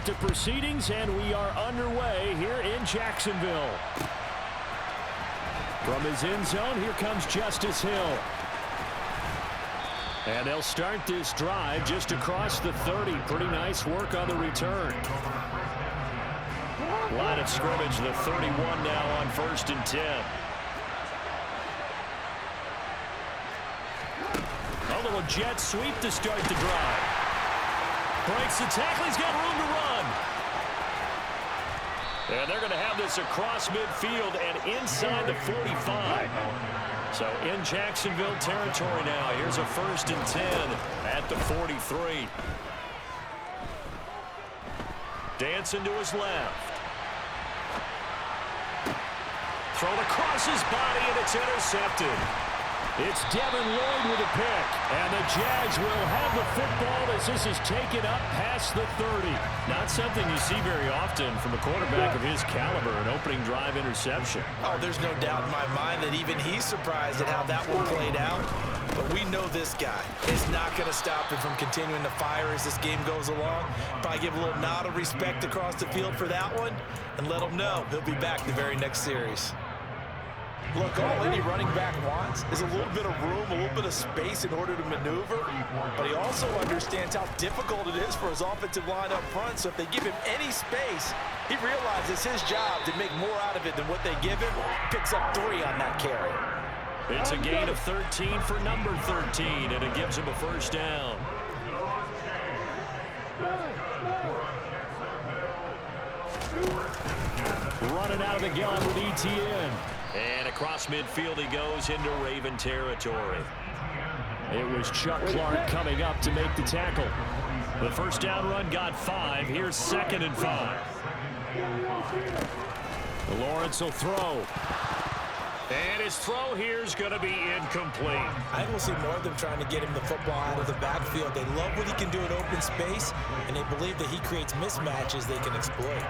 start to proceedings, and we are underway here in Jacksonville. From his end zone, here comes Justice Hill. And they'll start this drive just across the 30. Pretty nice work on the return. Line of scrimmage, the 31 now on 1st and 10. A little jet sweep to start the drive. Breaks the tackle. He's got room to run. And they're going to have this across midfield and inside the 45. So in Jacksonville territory now. Here's a 1st and 10 at the 43. Dancing to his left. Thrown across his body, and it's intercepted. It's Devin Lloyd with a pick. And the Jags will have the football as this is taken up past the 30. Not something you see very often from a quarterback of his caliber, an opening drive interception. Oh, there's no doubt in my mind that even he's surprised at how that one played out. But we know this guy is not going to stop him from continuing to fire as this game goes along. Probably give a little nod of respect across the field for that one and let him know he'll be back the very next series. Look, all any running back wants is a little bit of room, a little bit of space in order to maneuver, but he also understands how difficult it is for his offensive line up front, so if they give him any space, he realizes his job to make more out of it than what they give him, picks up 3 on that carry. It's a gain of 13 for number 13, and it gives him a 1st down. Running out of the gun with ETN. And across midfield he goes into Raven territory. It was Chuck Clark coming up to make the tackle. The 1st down run got 5. Here's 2nd and 5. Lawrence will throw. And his throw here is going to be incomplete. I will see more of them trying to get him the football out of the backfield. They love what he can do in open space, and they believe that he creates mismatches they can exploit.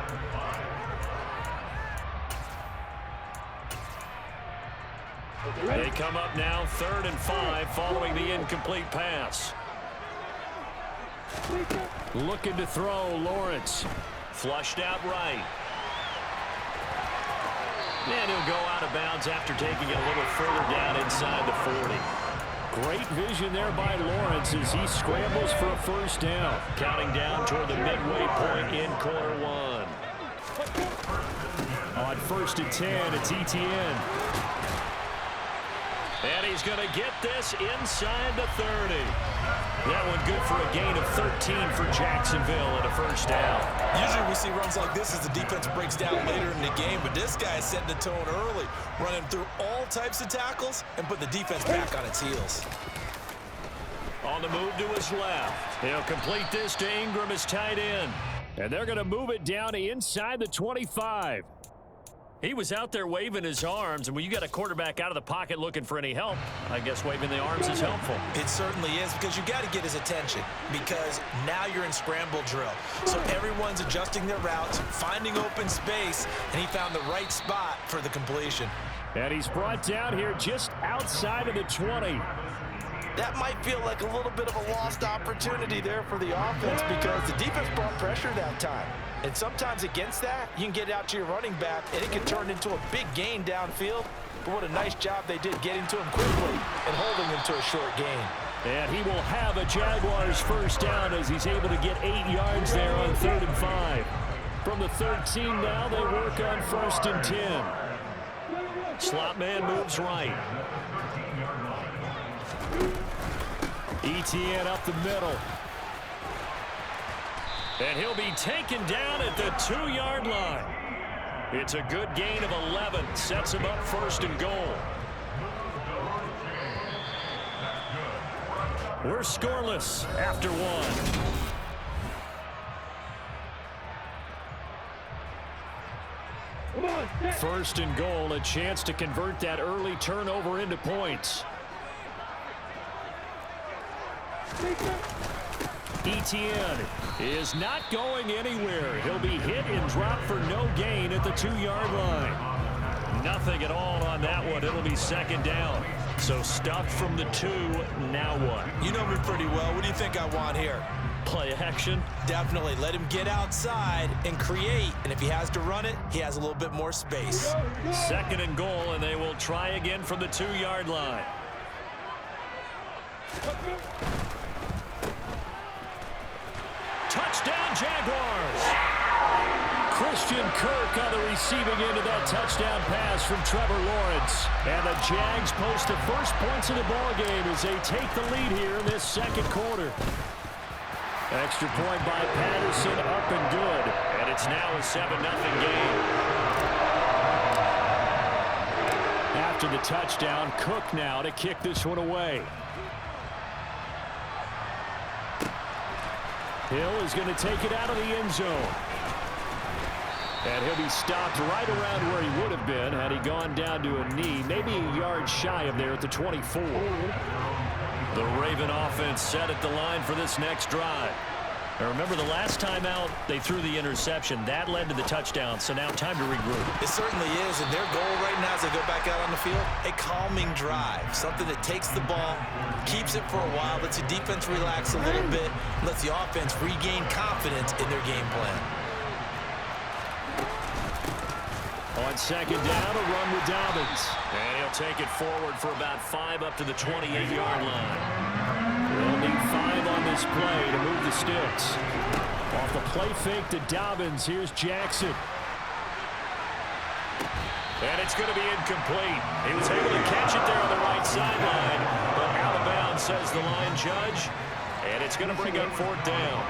They come up now 3rd and 5 following the incomplete pass. Looking to throw, Lawrence. Flushed out right. And he'll go out of bounds after taking it a little further down inside the 40. Great vision there by Lawrence as he scrambles for a 1st down. Counting down toward the midway point in quarter 1. On 1st and 10, it's ETN. And he's going to get this inside the 30. That one good for a gain of 13 for Jacksonville and a 1st down. Usually we see runs like this as the defense breaks down later in the game, but this guy is setting the tone early, running through all types of tackles and put the defense back on its heels. On the move to his left. He'll complete this to Ingram, his tight end. And they're going to move it down to inside the 25. He was out there waving his arms, and when you got a quarterback out of the pocket looking for any help, I guess waving the arms is helpful. It certainly is, because you got to get his attention, because now you're in scramble drill. So everyone's adjusting their routes, finding open space, and he found the right spot for the completion. And he's brought down here just outside of the 20. That might feel like a little bit of a lost opportunity there for the offense, because the defense brought pressure that time. And sometimes against that, you can get out to your running back, and it can turn into a big gain downfield. But what a nice job they did getting to him quickly and holding him to a short gain. And he will have a Jaguars 1st down as he's able to get 8 yards there on 3rd and 5. From the 13 now, they work on 1st and 10. Slot man moves right. ETN up the middle. And he'll be taken down at the 2-yard line. It's a good gain of 11. Sets him up 1st and goal. We're scoreless after 1. 1st and goal, a chance to convert that early turnover into points. ETN is not going anywhere. He'll be hit and dropped for no gain at the 2-yard line. Nothing at all on that one. It'll be 2nd down. So stuffed from the 2, now what? You know me pretty well. What do you think I want here? Play action. Definitely. Let him get outside and create. And if he has to run it, he has a little bit more space. 2nd and goal, and they will try again from the 2-yard line. Touchdown, Jaguars. Christian Kirk on the receiving end of that touchdown pass from Trevor Lawrence. And the Jags post the first points of the ballgame as they take the lead here in this 2nd quarter. Extra point by Patterson, up and good. And it's now a 7-0 game. After the touchdown, Cook now to kick this one away. Hill is going to take it out of the end zone. And he'll be stopped right around where he would have been had he gone down to a knee, maybe a yard shy of there at the 24. The Raven offense set at the line for this next drive. Now remember, the last time out, they threw the interception. That led to the touchdown, so now time to regroup. It certainly is, and their goal right now as they go back out on the field, a calming drive, something that takes the ball, keeps it for a while, lets the defense relax a little bit, lets the offense regain confidence in their game plan. On 2nd down, a run with Dobbins. And he'll take it forward for about 5 up to the 28-yard line. They'll need 5 on this play to move the sticks. Off the play fake to Dobbins, here's Jackson. And it's going to be incomplete. He was able to catch it there on the right sideline, but out of bounds, says the line judge. And it's going to bring up 4th down.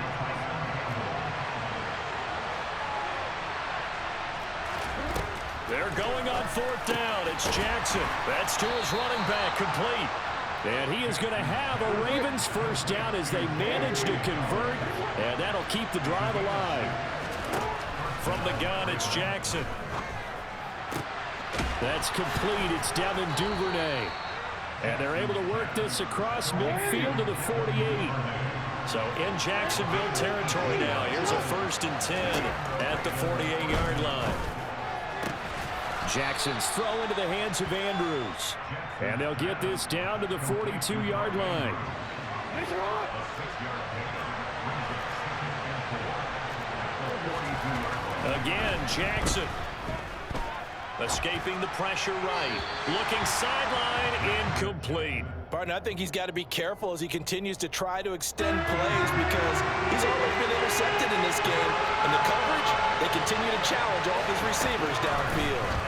They're going on 4th down. It's Jackson. That's to his running back, complete. And he is going to have a Ravens first down as they manage to convert, and that'll keep the drive alive. From the gun, it's Jackson. That's complete. It's Devin Duvernay. And they're able to work this across midfield to the 48. So in Jacksonville territory now. Here's a 1st and 10 at the 48-yard line. Jackson's throw into the hands of Andrews. And they'll get this down to the 42-yard line. Again, Jackson. Escaping the pressure right. Looking sideline, incomplete. Barton, I think he's got to be careful as he continues to try to extend plays because he's already been intercepted in this game. And the coverage, they continue to challenge all of his receivers downfield.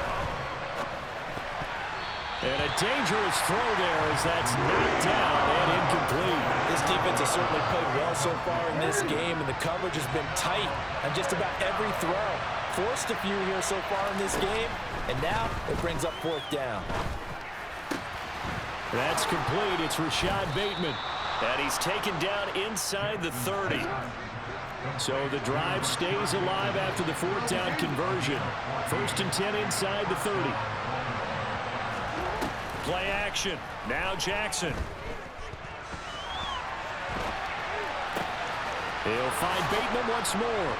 And a dangerous throw there as that's knocked down and incomplete. This defense has certainly played well so far in this game, and the coverage has been tight on just about every throw. Forced a few here so far in this game, and now it brings up 4th down. That's complete. It's Rashad Bateman. And he's taken down inside the 30. So the drive stays alive after the 4th down conversion. 1st and 10 inside the 30. Play action. Now Jackson. He'll find Bateman once more.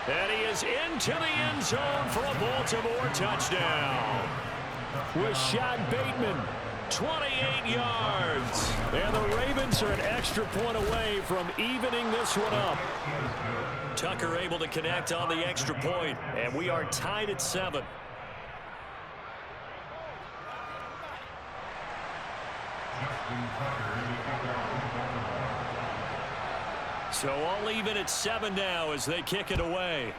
And he is into the end zone for a Baltimore touchdown. Rashad Bateman, 28 yards. And the Ravens are an extra point away from evening this one up. Tucker able to connect on the extra point, and we are tied at 7. So all even at 7 now as they kick it away.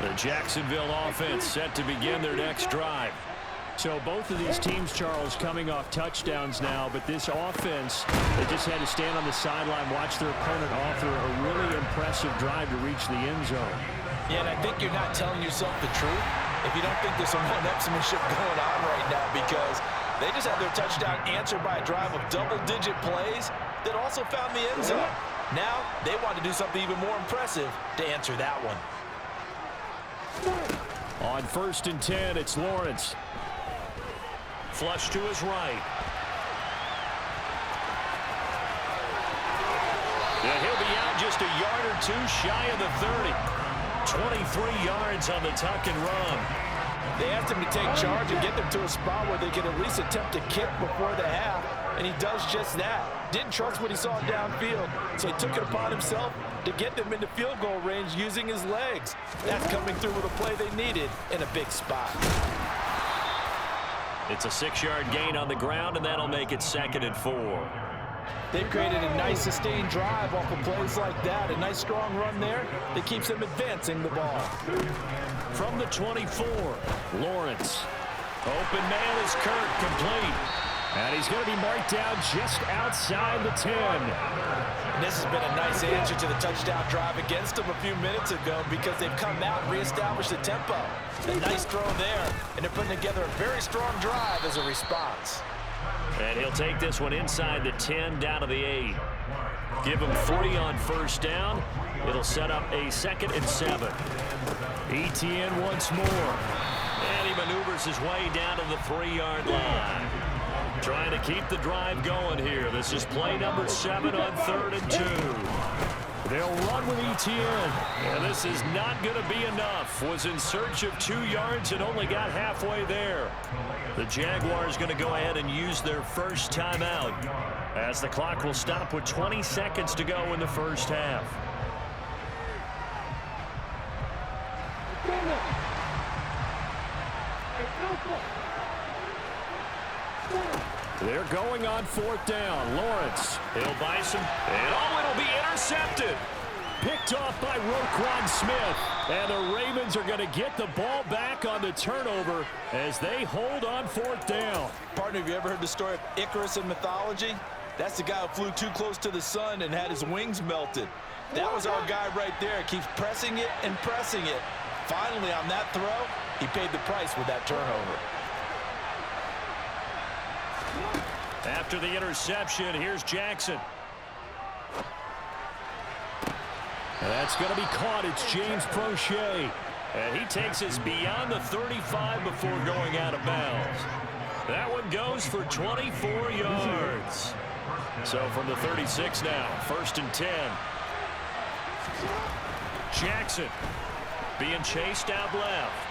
The Jacksonville offense set to begin their next drive. So both of these teams, Charles, coming off touchdowns now, but this offense, they just had to stand on the sideline, watch their opponent offer a really impressive drive to reach the end zone. Yeah, and I think you're not telling yourself the truth if you don't think there's some one-upsmanship going on right now, because they just had their touchdown answered by a drive of double-digit plays that also found the end zone. Now they want to do something even more impressive to answer that one. On 1st and 10, it's Lawrence. Flush to his right. just a yard or two shy of the 30. 23 yards on the tuck and run. They asked him to take charge and get them to a spot where they could at least attempt to kick before the half, and he does just that. Didn't trust what he saw downfield, so he took it upon himself to get them into field goal range using his legs. That's coming through with a play they needed in a big spot. It's a 6-yard gain on the ground, and that'll make it 2nd and 4. They've created a nice sustained drive off of plays like that. A nice strong run there that keeps them advancing the ball. From the 24, Lawrence. Open man is Kirk, complete. And he's going to be marked down just outside the 10. And this has been a nice answer to the touchdown drive against them a few minutes ago because they've come out and reestablished the tempo. A nice throw there, and they're putting together a very strong drive as a response. And he'll take this one inside the 10 down to the 8. Give him 3 on first down. It'll set up a 2nd and 7. ETN once more. And he maneuvers his way down to the 3-yard line. Trying to keep the drive going here. This is play number 7 on 3rd and 2. They'll run with ETN. And this is not going to be enough. Was in search of 2 yards and only got halfway there. The Jaguars going to go ahead and use their first timeout as the clock will stop with 20 seconds to go in the first half. They're going on 4th down. Lawrence, he'll buy some, and it'll be intercepted. Picked off by Roquan Smith. And the Ravens are going to get the ball back on the turnover as they hold on 4th down. Partner, have you ever heard the story of Icarus in mythology? That's the guy who flew too close to the sun and had his wings melted. That was our guy right there. Keeps pressing it and pressing it. Finally, on that throw, he paid the price with that turnover. After the interception, here's Jackson. And that's going to be caught. It's James Prochet. And he takes us beyond the 35 before going out of bounds. That one goes for 24 yards. So from the 36 now, 1st and 10. Jackson being chased out left.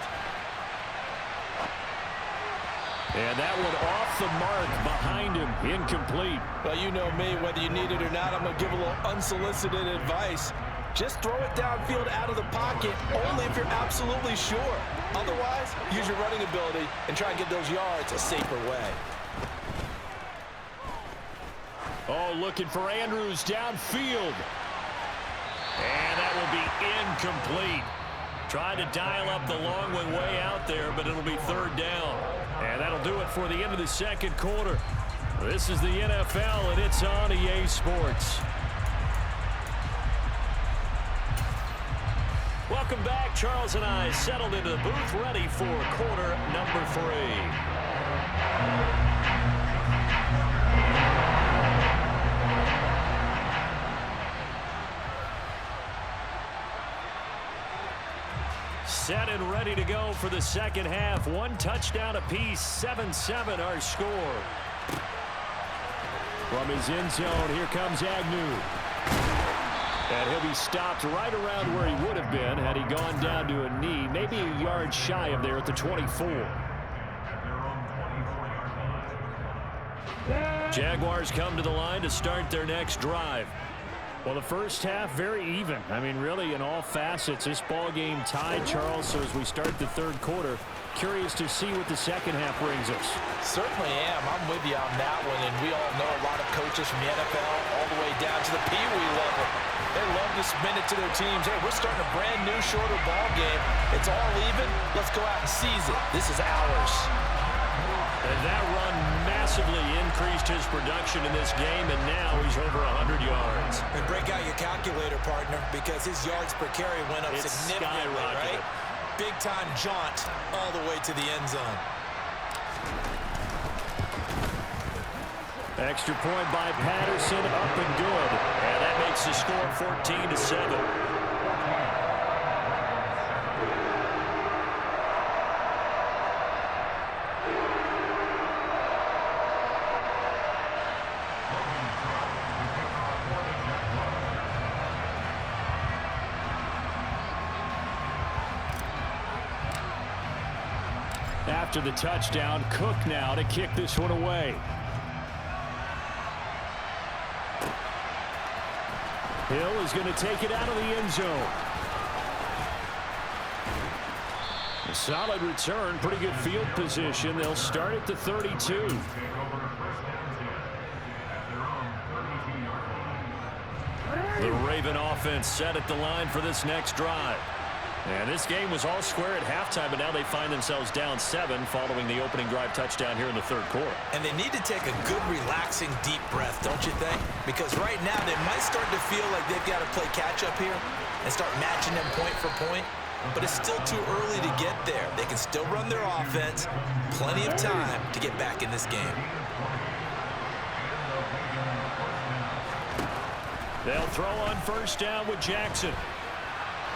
And that one off the mark behind him, incomplete. Well, you know me, whether you need it or not, I'm going to give a little unsolicited advice. Just throw it downfield out of the pocket, only if you're absolutely sure. Otherwise, use your running ability and try and get those yards a safer way. Oh, looking for Andrews downfield. And that will be incomplete. Trying to dial up the long one way out there, but it'll be 3rd down. And that'll do it for the end of the 2nd quarter. This is the NFL, and it's on EA Sports. Welcome back. Charles and I settled into the booth, ready for quarter number 3. Set and ready to go for the 2nd half. 1 touchdown apiece, 7-7 our score. From his end zone, here comes Agnew. And he'll be stopped right around where he would have been had he gone down to a knee, maybe a yard shy of there at the 24. Jaguars come to the line to start their next drive. Well, the first half, very even. I mean, really, in all facets, this ball game tied, Charles. So as we start the 3rd quarter, curious to see what the 2nd half brings us. Certainly am. I'm with you on that one. And we all know a lot of coaches from the NFL all the way down to the Pee Wee level. They love to spin it to their teams. Hey, we're starting a brand new, shorter ball game. It's all even. Let's go out and seize it. This is ours. And that run massively increased his production in this game, and now he's over 100 yards. And break out your calculator, partner, because his yards per carry went up It's significantly, right? Big-time jaunt all the way to the end zone. Extra point by Patterson, up and good. And that makes the score 14-7. after the touchdown. Cook now to kick this one away. Hill is going to take it out of the end zone. A solid return, pretty good field position. They'll start at the 32. The Raven offense set at the line for this next drive. And this game was all square at halftime, but now they find themselves down 7 following the opening drive touchdown here in the third quarter. And they need to take a good, relaxing, deep breath, don't you think? Because right now they might start to feel like they've got to play catch-up here and start matching them point for point. But it's still too early to get there. They can still run their offense. Plenty of time to get back in this game. They'll throw on first down with Jackson.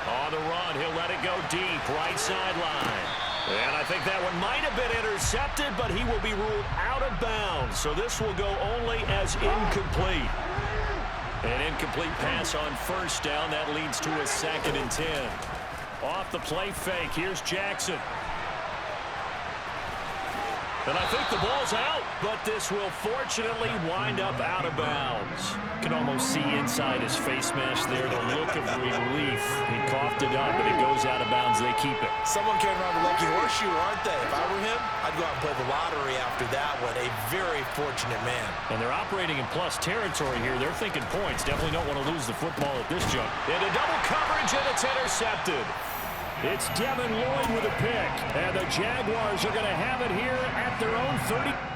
On the run, he'll let it go deep, right sideline. And I think that one might have been intercepted, but he will be ruled out of bounds. So this will go only as incomplete. An incomplete pass on first down. That leads to a 2nd and 10. Off the play fake, here's Jackson. And I think the ball's out, but this will fortunately wind up out of bounds. You can almost see inside his face mask there the look of relief. He coughed it up, and it goes out of bounds. They keep it. Someone carrying around the lucky horseshoe, aren't they? If I were him, I'd go out and play the lottery after that one. A very fortunate man. And they're operating in plus territory here. They're thinking points. Definitely don't want to lose the football at this jump. Into double coverage, and it's intercepted. It's Devin Lloyd with a pick, and the Jaguars are going to have it here at their own 30.